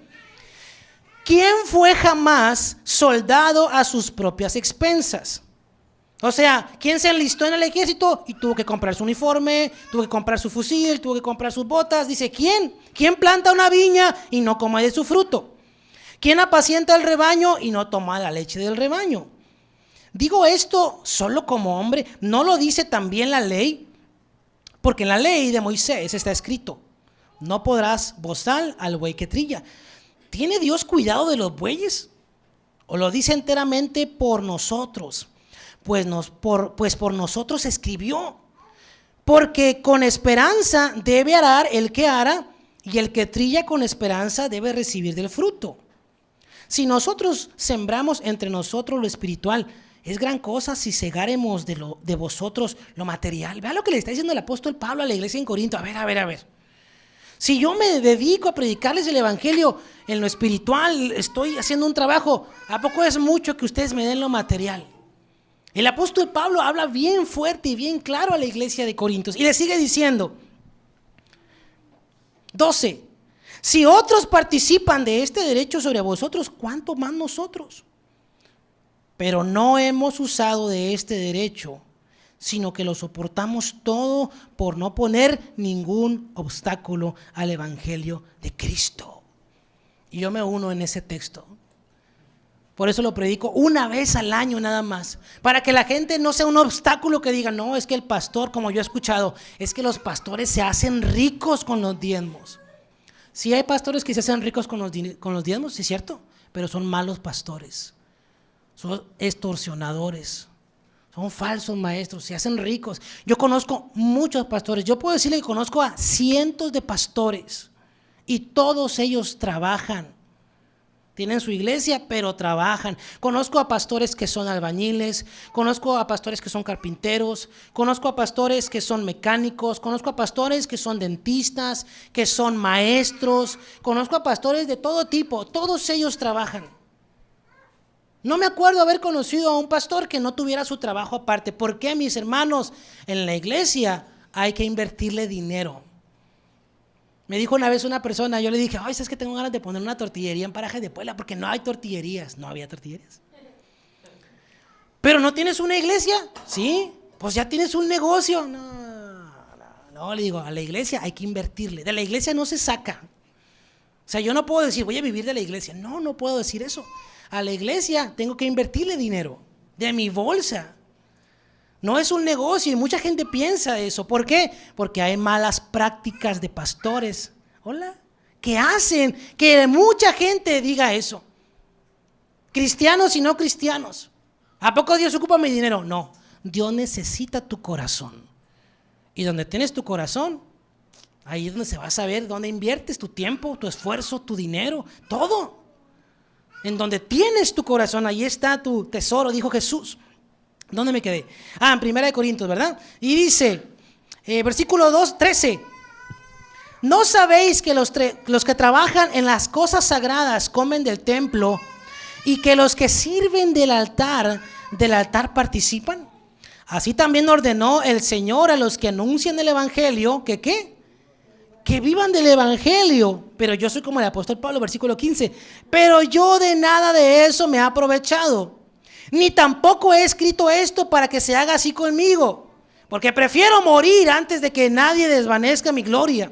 S1: ¿quién fue jamás soldado a sus propias expensas? O sea, ¿quién se enlistó en el ejército y tuvo que comprar su uniforme, tuvo que comprar su fusil, tuvo que comprar sus botas? Dice, ¿quién? ¿Quién planta una viña y no come de su fruto? ¿Quién apacienta el rebaño y no toma la leche del rebaño? Digo esto solo como hombre, ¿no lo dice también la ley? Porque en la ley de Moisés está escrito, no podrás bozar al buey que trilla. ¿Tiene Dios cuidado de los bueyes? ¿O lo dice enteramente por nosotros? Pues por nosotros escribió. Porque con esperanza debe arar el que ara, y el que trilla con esperanza debe recibir del fruto. Si nosotros sembramos entre nosotros lo espiritual, es gran cosa si segáremos de vosotros lo material. Vea lo que le está diciendo el apóstol Pablo a la iglesia en Corinto. A ver. Si yo me dedico a predicarles el evangelio en lo espiritual, estoy haciendo un trabajo, ¿a poco es mucho que ustedes me den lo material? El apóstol Pablo habla bien fuerte y bien claro a la iglesia de Corintios y le sigue diciendo, 12, si otros participan de este derecho sobre vosotros, ¿cuánto más nosotros? Pero no hemos usado de este derecho, sino que lo soportamos todo por no poner ningún obstáculo al evangelio de Cristo. Y yo me uno en ese texto. Por eso lo predico una vez al año nada más, para que la gente no sea un obstáculo que diga, no, es que el pastor, como yo he escuchado, es que los pastores se hacen ricos con los diezmos. Sí hay pastores que se hacen ricos con los diezmos, sí es cierto, pero son malos pastores, son extorsionadores, son falsos maestros, se hacen ricos. Yo conozco muchos pastores, yo puedo decirle que conozco a cientos de pastores y todos ellos trabajan. Tienen su iglesia, pero trabajan. Conozco a pastores que son albañiles, conozco a pastores que son carpinteros, conozco a pastores que son mecánicos, conozco a pastores que son dentistas, que son maestros, conozco a pastores de todo tipo, todos ellos trabajan. No me acuerdo haber conocido a un pastor que no tuviera su trabajo aparte. ¿Por qué, mis hermanos? En la iglesia hay que invertirle dinero. Me dijo una vez una persona, yo le dije, ay, ¿sabes que tengo ganas de poner una tortillería en Paraje de Puebla? Porque no hay tortillerías. No había tortillerías. ¿Pero no tienes una iglesia? Sí, pues ya tienes un negocio. No, le digo, a la iglesia hay que invertirle. De la iglesia no se saca. O sea, yo no puedo decir, voy a vivir de la iglesia. No puedo decir eso. A la iglesia tengo que invertirle dinero de mi bolsa. No es un negocio y mucha gente piensa eso. ¿Por qué? Porque hay malas prácticas de pastores. Hola. Que hacen que mucha gente diga eso. Cristianos y no cristianos. ¿A poco Dios ocupa mi dinero? No. Dios necesita tu corazón. Y donde tienes tu corazón, ahí es donde se va a saber dónde inviertes tu tiempo, tu esfuerzo, tu dinero, todo. En donde tienes tu corazón, ahí está tu tesoro, dijo Jesús. ¿Dónde me quedé? En 1 Corintios, ¿verdad? Y dice, versículo 13. ¿No sabéis que los que trabajan en las cosas sagradas comen del templo y que los que sirven del altar participan? Así también ordenó el Señor a los que anuncian el evangelio, que ¿qué? Que vivan del evangelio. Pero yo soy como el apóstol Pablo, versículo 15. Pero yo de nada de eso me he aprovechado. Ni tampoco he escrito esto para que se haga así conmigo, porque prefiero morir antes de que nadie desvanezca mi gloria.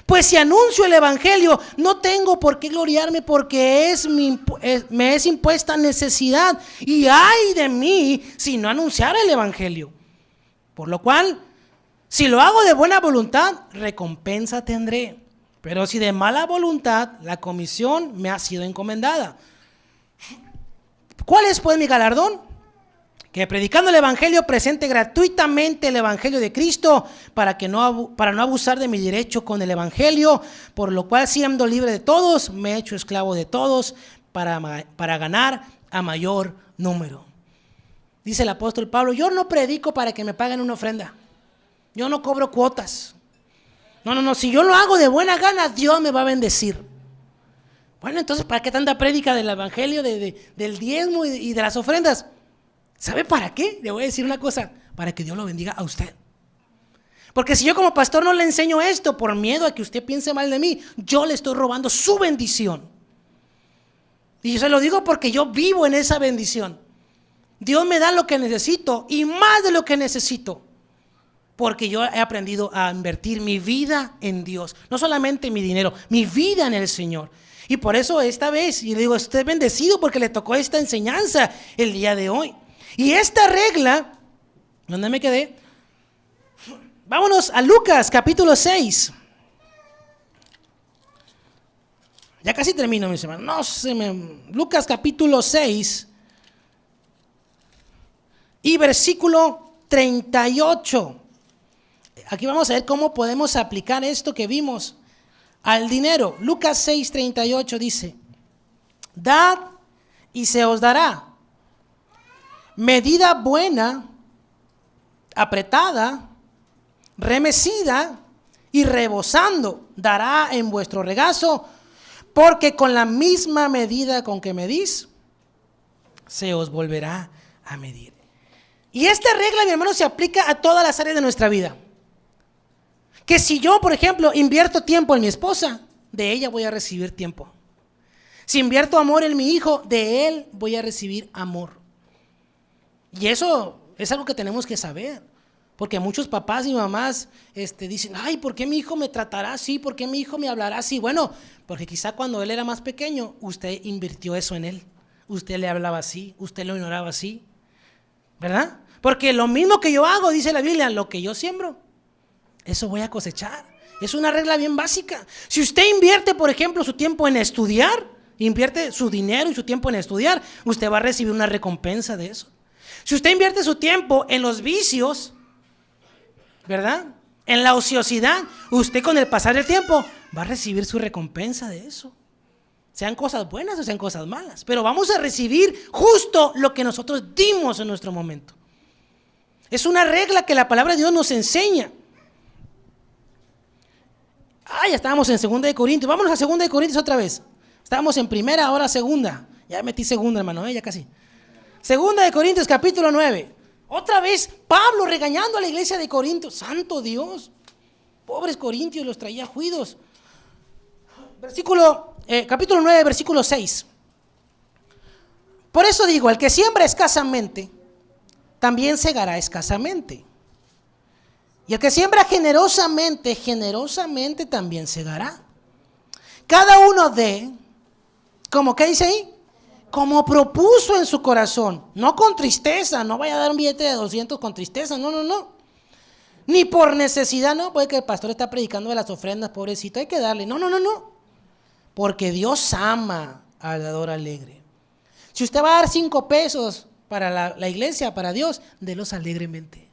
S1: Pues si anuncio el evangelio, no tengo por qué gloriarme, porque me es impuesta necesidad, y ay de mí si no anunciara el evangelio. Por lo cual, si lo hago de buena voluntad, recompensa tendré. Pero si de mala voluntad, la comisión me ha sido encomendada. ¿Cuál es pues mi galardón? Que predicando el evangelio presente gratuitamente el evangelio de Cristo para no abusar de mi derecho con el evangelio, por lo cual siendo libre de todos, me he hecho esclavo de todos para ganar a mayor número. Dice el apóstol Pablo, yo no predico para que me paguen una ofrenda. Yo no cobro cuotas. No, si yo lo hago de buena gana, Dios me va a bendecir. Bueno, entonces, ¿para qué tanta prédica del evangelio, del diezmo y de las ofrendas? ¿Sabe para qué? Le voy a decir una cosa, para que Dios lo bendiga a usted. Porque si yo como pastor no le enseño esto por miedo a que usted piense mal de mí, yo le estoy robando su bendición. Y yo se lo digo porque yo vivo en esa bendición. Dios me da lo que necesito y más de lo que necesito. Porque yo he aprendido a invertir mi vida en Dios. No solamente mi dinero, mi vida en el Señor. Y por eso esta vez, y le digo, usted es bendecido porque le tocó esta enseñanza el día de hoy. Y esta regla, ¿dónde me quedé? Vámonos a Lucas capítulo 6. Ya casi termino, mis hermanos. Lucas capítulo 6 y versículo 38. Aquí vamos a ver cómo podemos aplicar esto que vimos al dinero. Lucas 6:38 dice: dad y se os dará. Medida buena, apretada, remecida y rebosando dará en vuestro regazo, porque con la misma medida con que medís, se os volverá a medir. Y esta regla, mi hermano, se aplica a todas las áreas de nuestra vida. Que si yo, por ejemplo, invierto tiempo en mi esposa, de ella voy a recibir tiempo. Si invierto amor en mi hijo, de él voy a recibir amor. Y eso es algo que tenemos que saber. Porque muchos papás y mamás dicen, ay, ¿por qué mi hijo me tratará así? ¿Por qué mi hijo me hablará así? Bueno, porque quizá cuando él era más pequeño, usted invirtió eso en él. Usted le hablaba así, usted lo ignoraba así. ¿Verdad? Porque lo mismo que yo hago, dice la Biblia, lo que yo siembro, eso voy a cosechar. Es una regla bien básica. Si usted invierte, por ejemplo, su tiempo en estudiar, invierte su dinero y su tiempo en estudiar, usted va a recibir una recompensa de eso. Si usted invierte su tiempo en los vicios, ¿verdad? En la ociosidad, usted con el pasar del tiempo va a recibir su recompensa de eso. Sean cosas buenas o sean cosas malas, pero vamos a recibir justo lo que nosotros dimos en nuestro momento. Es una regla que la palabra de Dios nos enseña. Ya estábamos en 2 de Corintios. Vámonos a 2 de Corintios otra vez. Estábamos en primera, ahora segunda. Ya metí segunda, hermano, ya casi. 2 de Corintios capítulo 9. Otra vez Pablo regañando a la iglesia de Corintios. Santo Dios, pobres corintios, los traía juidos. Capítulo 9, versículo 6. Por eso digo, el que siembra escasamente, también segará escasamente. Y el que siembra generosamente, generosamente también segará. Cada uno de, ¿cómo qué dice ahí? Como propuso en su corazón, no con tristeza, no vaya a dar un billete de 200 con tristeza, no. Ni por necesidad, no, puede que el pastor está predicando de las ofrendas, pobrecito, hay que darle, no. Porque Dios ama al dador alegre. Si usted va a dar 5 pesos para la iglesia, para Dios, délos alegremente.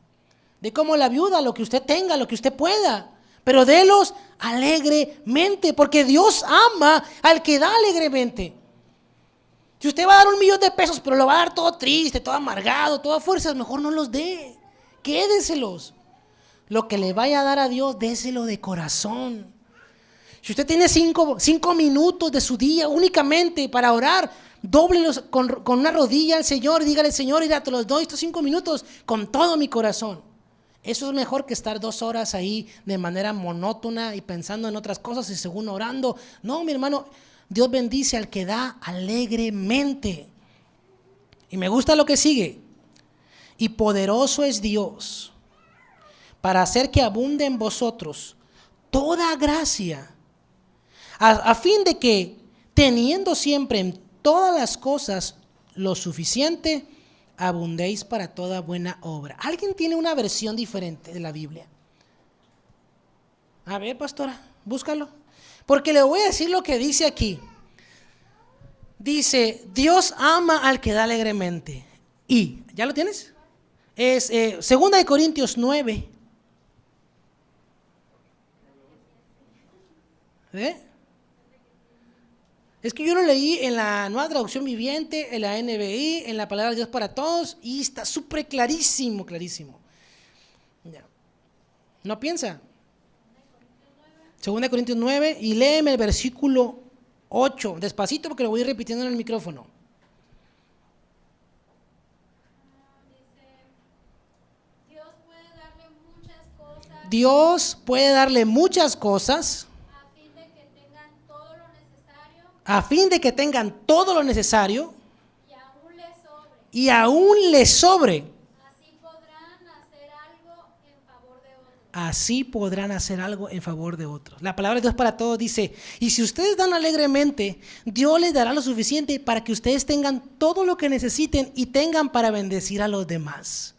S1: De como la viuda, lo que usted tenga, lo que usted pueda, pero délos alegremente, porque Dios ama al que da alegremente. Si usted va a dar 1,000,000 de pesos, pero lo va a dar todo triste, todo amargado, todas fuerzas, mejor no los dé, quédeselos. Lo que le vaya a dar a Dios, déselo de corazón. Si usted tiene 5 minutos de su día únicamente para orar, dóblelos con una rodilla al Señor, dígale, Señor, mira, te los doy estos 5 minutos con todo mi corazón. Eso es mejor que estar 2 horas ahí de manera monótona y pensando en otras cosas y según orando. No, mi hermano, Dios bendice al que da alegremente. Y me gusta lo que sigue. Y poderoso es Dios para hacer que abunde en vosotros toda gracia, a fin de que, teniendo siempre en todas las cosas lo suficiente, abundéis para toda buena obra. ¿Alguien tiene una versión diferente de la Biblia? A ver, pastora, búscalo. Porque le voy a decir lo que dice aquí. Dice, Dios ama al que da alegremente. Y, ¿ya lo tienes? Es 2 de Corintios 9. Es que yo lo leí en la Nueva Traducción Viviente, en la NBI, en la Palabra de Dios para Todos, y está súper clarísimo. Ya. ¿No piensa? 2 de Corintios 9, y léeme el versículo 8, despacito porque lo voy repitiendo en el micrófono.
S2: Dios puede darle muchas cosas
S1: a fin de que tengan todo lo a fin de que tengan todo lo necesario
S2: y aún les sobre.
S1: y aún les sobre.
S2: Así podrán hacer algo en favor de otros.
S1: Así podrán hacer algo en favor de otros. La palabra de Dios para todos dice, y si ustedes dan alegremente, Dios les dará lo suficiente para que ustedes tengan todo lo que necesiten y tengan para bendecir a los demás.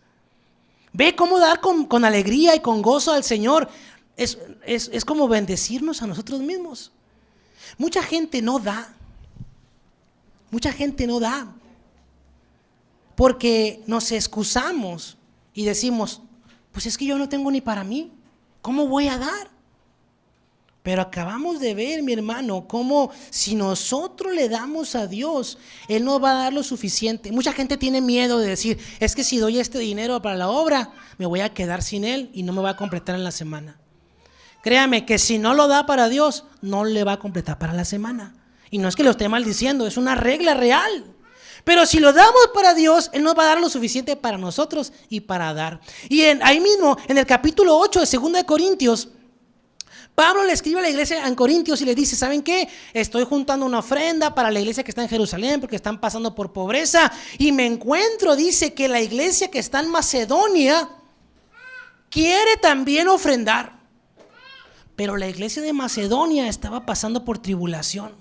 S1: Ve cómo dar con alegría y con gozo al Señor es como bendecirnos a nosotros mismos. Mucha gente no da. Mucha gente no da. Porque nos excusamos y decimos, pues es que yo no tengo ni para mí. ¿Cómo voy a dar? Pero acabamos de ver, mi hermano, cómo si nosotros le damos a Dios, Él nos va a dar lo suficiente. Mucha gente tiene miedo de decir, es que si doy este dinero para la obra, me voy a quedar sin Él y no me va a completar en la semana. Créame que si no lo da para Dios, no le va a completar para la semana. Y no es que lo esté maldiciendo, es una regla real. Pero si lo damos para Dios, Él nos va a dar lo suficiente para nosotros y para dar. Y ahí mismo, en el capítulo 8 de 2 de Corintios, Pablo le escribe a la iglesia en Corintios y le dice, ¿saben qué? Estoy juntando una ofrenda para la iglesia que está en Jerusalén porque están pasando por pobreza. Y me encuentro, dice, que la iglesia que está en Macedonia quiere también ofrendar. Pero la iglesia de Macedonia estaba pasando por tribulación,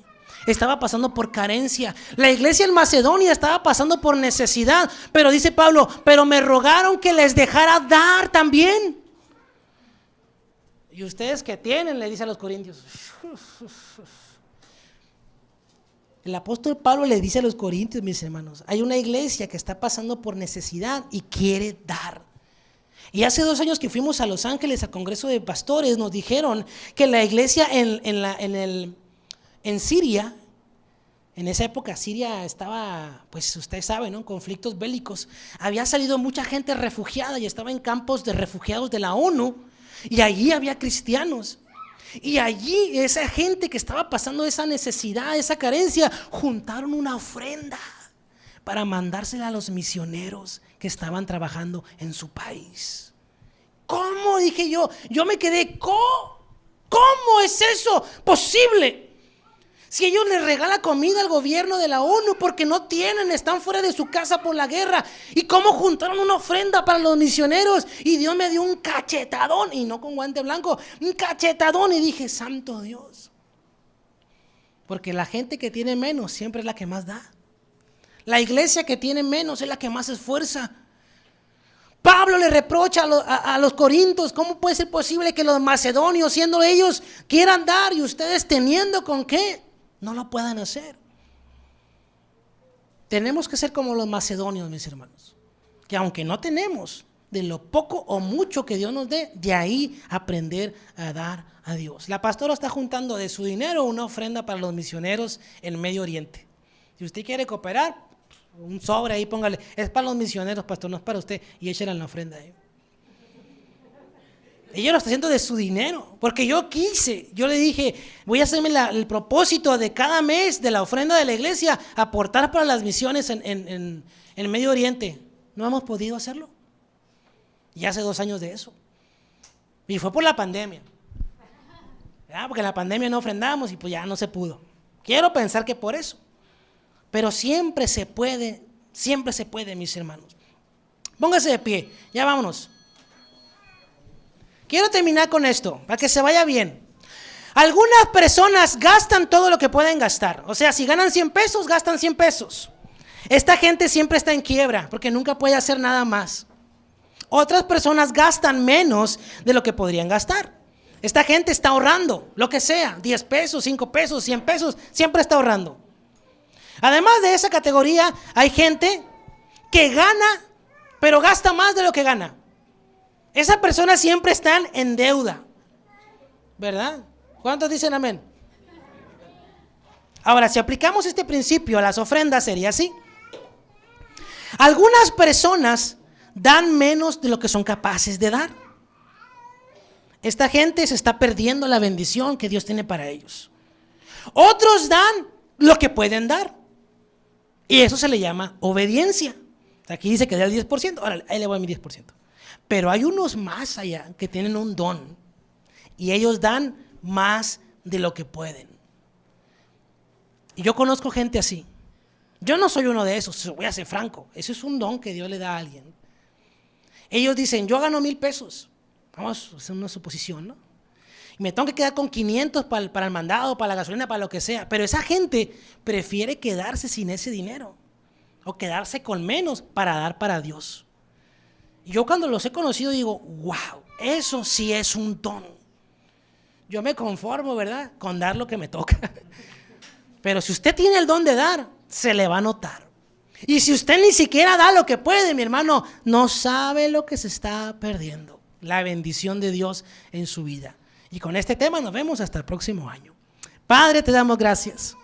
S1: estaba pasando por carencia. La iglesia en Macedonia estaba pasando por necesidad. Pero dice Pablo, pero me rogaron que les dejara dar también. Y ustedes que tienen, le dice a los corintios. El apóstol Pablo le dice a los corintios, mis hermanos, hay una iglesia que está pasando por necesidad y quiere dar. Y hace 2 años que fuimos a Los Ángeles al Congreso de Pastores, nos dijeron que la iglesia en Siria, en esa época Siria estaba, pues ustedes saben, ¿no?, conflictos bélicos. Había salido mucha gente refugiada y estaba en campos de refugiados de la ONU. Y allí había cristianos. Y allí esa gente que estaba pasando esa necesidad, esa carencia, juntaron una ofrenda para mandársela a los misioneros que estaban trabajando en su país. ¿Cómo? Dije yo me quedé, ¿cómo es eso posible? Si ellos les regalan comida al gobierno de la ONU porque no tienen, están fuera de su casa por la guerra. ¿Y cómo juntaron una ofrenda para los misioneros? Y Dios me dio un cachetadón, y no con guante blanco, un cachetadón, y dije, santo Dios. Porque la gente que tiene menos siempre es la que más da. La iglesia que tiene menos es la que más se esfuerza. Pablo le reprocha a los corintios, ¿cómo puede ser posible que los macedonios, siendo ellos, quieran dar y ustedes teniendo con qué, no lo puedan hacer? Tenemos que ser como los macedonios, mis hermanos, que aunque no tenemos, de lo poco o mucho que Dios nos dé, de ahí aprender a dar a Dios. La pastora está juntando de su dinero una ofrenda para los misioneros en Medio Oriente. Si usted quiere cooperar, un sobre ahí, póngale, es para los misioneros, pastor, no es para usted, y échale la ofrenda ahí. Ella lo está haciendo de su dinero, porque yo le dije, voy a hacerme el propósito de cada mes de la ofrenda de la iglesia, aportar para las misiones en Medio Oriente. No hemos podido hacerlo. Y hace 2 años de eso. Y fue por la pandemia. Porque en la pandemia no ofrendamos y pues ya no se pudo. Quiero pensar que por eso. Pero siempre se puede, mis hermanos. Póngase de pie, ya vámonos. Quiero terminar con esto, para que se vaya bien. Algunas personas gastan todo lo que pueden gastar. O sea, si ganan 100 pesos, gastan 100 pesos. Esta gente siempre está en quiebra, porque nunca puede hacer nada más. Otras personas gastan menos de lo que podrían gastar. Esta gente está ahorrando, lo que sea, 10 pesos, 5 pesos, 100 pesos, siempre está ahorrando. Además de esa categoría, hay gente que gana, pero gasta más de lo que gana. Esas personas siempre están en deuda, ¿verdad? ¿Cuántos dicen amén? Ahora, si aplicamos este principio a las ofrendas, sería así. Algunas personas dan menos de lo que son capaces de dar. Esta gente se está perdiendo la bendición que Dios tiene para ellos. Otros dan lo que pueden dar. Y eso se le llama obediencia. Aquí dice que da el 10%. Ahora, ahí le voy a mi 10%. Pero hay unos más allá que tienen un don. Y ellos dan más de lo que pueden. Y yo conozco gente así. Yo no soy uno de esos, voy a ser franco. Eso es un don que Dios le da a alguien. Ellos dicen, yo gano 1,000 pesos. Vamos a hacer una suposición, ¿no? Y me tengo que quedar con 500 para el mandado, para la gasolina, para lo que sea. Pero esa gente prefiere quedarse sin ese dinero. O quedarse con menos para dar para Dios. Y yo cuando los he conocido digo, wow, eso sí es un don. Yo me conformo, ¿verdad?, con dar lo que me toca. Pero si usted tiene el don de dar, se le va a notar. Y si usted ni siquiera da lo que puede, mi hermano, no sabe lo que se está perdiendo. La bendición de Dios en su vida. Y con este tema nos vemos hasta el próximo año. Padre, te damos gracias.